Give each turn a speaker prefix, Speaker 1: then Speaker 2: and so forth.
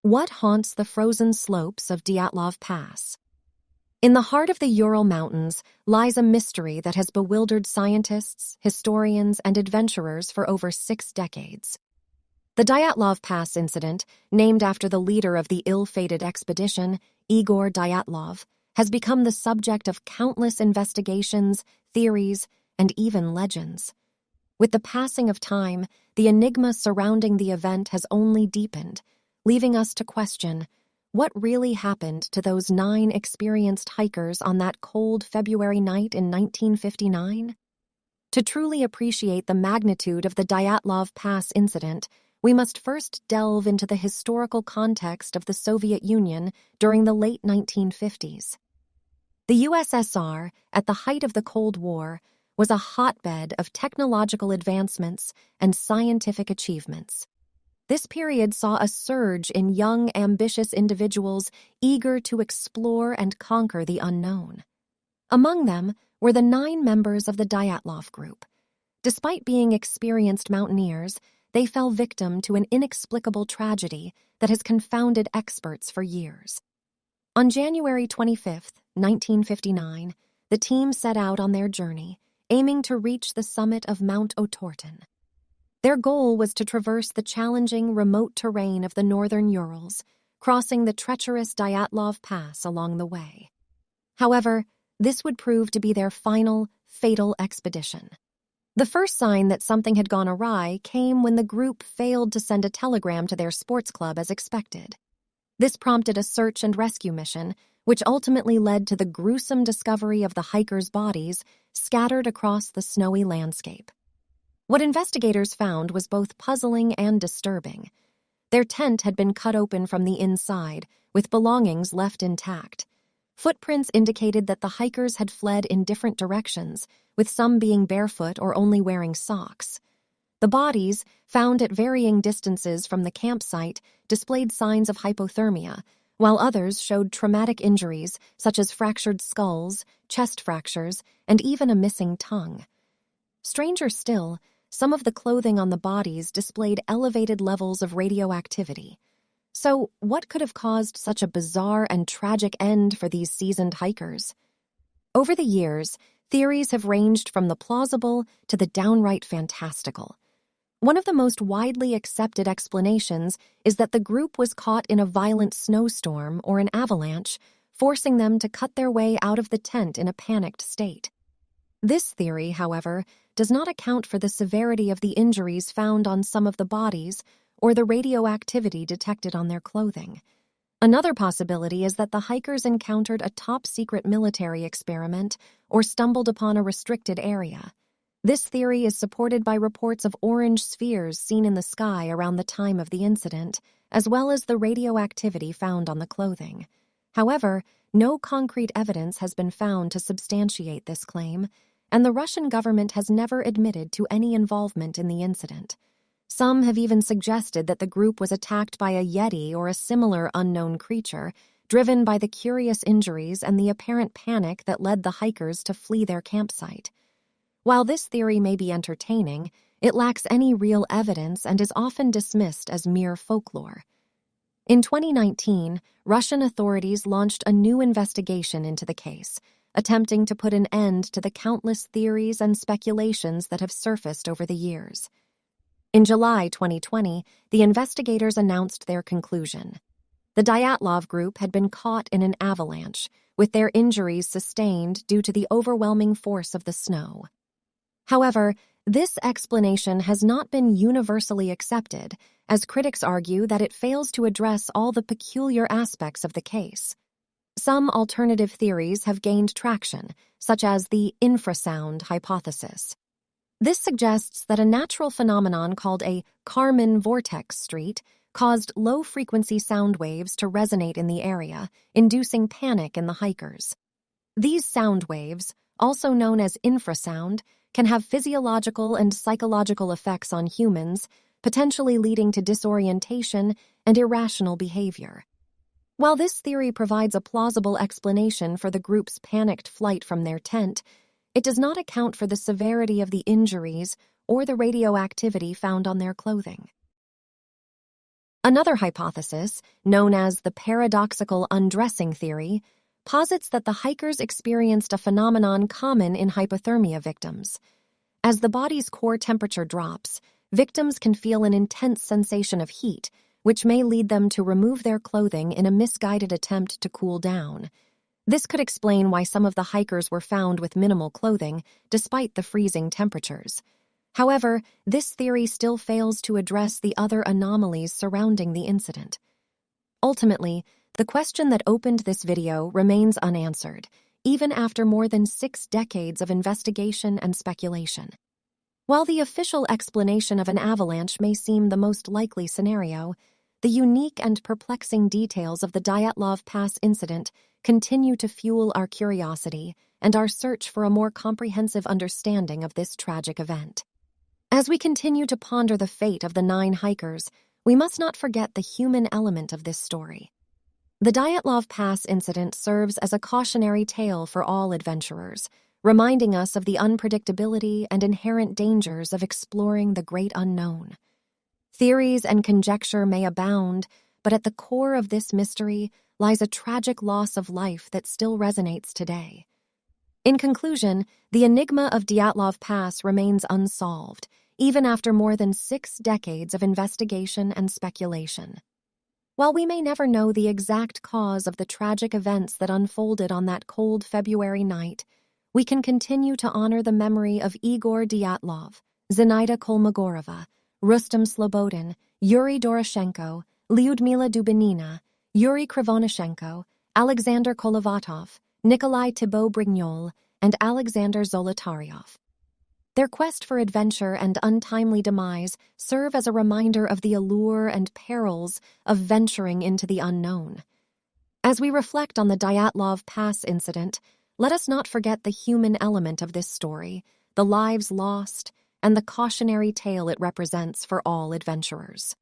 Speaker 1: What haunts the frozen slopes of Dyatlov Pass? In the heart of the Ural Mountains lies a mystery that has bewildered scientists, historians, and adventurers for over 6 decades. The Dyatlov Pass incident, named after the leader of the ill-fated expedition, Igor Dyatlov, has become the subject of countless investigations, theories, and even legends. With the passing of time, the enigma surrounding the event has only deepened, leaving us to question what really happened to those 9 experienced hikers on that cold February night in 1959? To truly appreciate the magnitude of the Dyatlov Pass incident, we must first delve into the historical context of the Soviet Union during the late 1950s. The USSR, at the height of the Cold War, was a hotbed of technological advancements and scientific achievements. This period saw a surge in young, ambitious individuals eager to explore and conquer the unknown. Among them were the 9 members of the Dyatlov group. Despite being experienced mountaineers, they fell victim to an inexplicable tragedy that has confounded experts for years. On January 25, 1959, the team set out on their journey, aiming to reach the summit of Mount Otorten. Their goal was to traverse the challenging, remote terrain of the northern Urals, crossing the treacherous Dyatlov Pass along the way. However, this would prove to be their final, fatal expedition. The first sign that something had gone awry came when the group failed to send a telegram to their sports club as expected. This prompted a search and rescue mission, which ultimately led to the gruesome discovery of the hikers' bodies scattered across the snowy landscape. What investigators found was both puzzling and disturbing. Their tent had been cut open from the inside, with belongings left intact. Footprints indicated that the hikers had fled in different directions, with some being barefoot or only wearing socks. The bodies, found at varying distances from the campsite, displayed signs of hypothermia, while others showed traumatic injuries such as fractured skulls, chest fractures, and even a missing tongue. Stranger still, some of the clothing on the bodies displayed elevated levels of radioactivity. So, what could have caused such a bizarre and tragic end for these seasoned hikers? Over the years, theories have ranged from the plausible to the downright fantastical. One of the most widely accepted explanations is that the group was caught in a violent snowstorm or an avalanche, forcing them to cut their way out of the tent in a panicked state. This theory, however, does not account for the severity of the injuries found on some of the bodies or the radioactivity detected on their clothing. Another possibility is that the hikers encountered a top-secret military experiment or stumbled upon a restricted area. This theory is supported by reports of orange spheres seen in the sky around the time of the incident, as well as the radioactivity found on the clothing. However, no concrete evidence has been found to substantiate this claim, and the Russian government has never admitted to any involvement in the incident. Some have even suggested that the group was attacked by a yeti or a similar unknown creature, driven by the curious injuries and the apparent panic that led the hikers to flee their campsite. While this theory may be entertaining, it lacks any real evidence and is often dismissed as mere folklore. In 2019, Russian authorities launched a new investigation into the case, attempting to put an end to the countless theories and speculations that have surfaced over the years. In July 2020, the investigators announced their conclusion. The Dyatlov group had been caught in an avalanche, with their injuries sustained due to the overwhelming force of the snow. However, this explanation has not been universally accepted, as critics argue that it fails to address all the peculiar aspects of the case. Some alternative theories have gained traction, such as the infrasound hypothesis. This suggests that a natural phenomenon called a Kármán vortex street caused low-frequency sound waves to resonate in the area, inducing panic in the hikers. These sound waves, also known as infrasound, can have physiological and psychological effects on humans, potentially leading to disorientation and irrational behavior. While this theory provides a plausible explanation for the group's panicked flight from their tent, it does not account for the severity of the injuries or the radioactivity found on their clothing. Another hypothesis, known as the paradoxical undressing theory, posits that the hikers experienced a phenomenon common in hypothermia victims. As the body's core temperature drops, victims can feel an intense sensation of heat, which may lead them to remove their clothing in a misguided attempt to cool down. This could explain why some of the hikers were found with minimal clothing, despite the freezing temperatures. However, this theory still fails to address the other anomalies surrounding the incident. Ultimately, the question that opened this video remains unanswered, even after more than 6 decades of investigation and speculation. While the official explanation of an avalanche may seem the most likely scenario, the unique and perplexing details of the Dyatlov Pass incident continue to fuel our curiosity and our search for a more comprehensive understanding of this tragic event. As we continue to ponder the fate of the 9 hikers, we must not forget the human element of this story. The Dyatlov Pass incident serves as a cautionary tale for all adventurers, reminding us of the unpredictability and inherent dangers of exploring the great unknown. Theories and conjecture may abound, but at the core of this mystery lies a tragic loss of life that still resonates today. In conclusion, the enigma of Dyatlov Pass remains unsolved, even after more than 6 decades of investigation and speculation. While we may never know the exact cause of the tragic events that unfolded on that cold February night, we can continue to honor the memory of Igor Dyatlov, Zenaida Kolmogorova, Rustem Slobodin, Yuri Doroshenko, Lyudmila Dubinina, Yuri Krivonyshenko, Alexander Kolovatov, Nikolai Thibault-Brignol, and Alexander Zolotaryov. Their quest for adventure and untimely demise serve as a reminder of the allure and perils of venturing into the unknown. As we reflect on the Dyatlov Pass incident, let us not forget the human element of this story, the lives lost, and the cautionary tale it represents for all adventurers.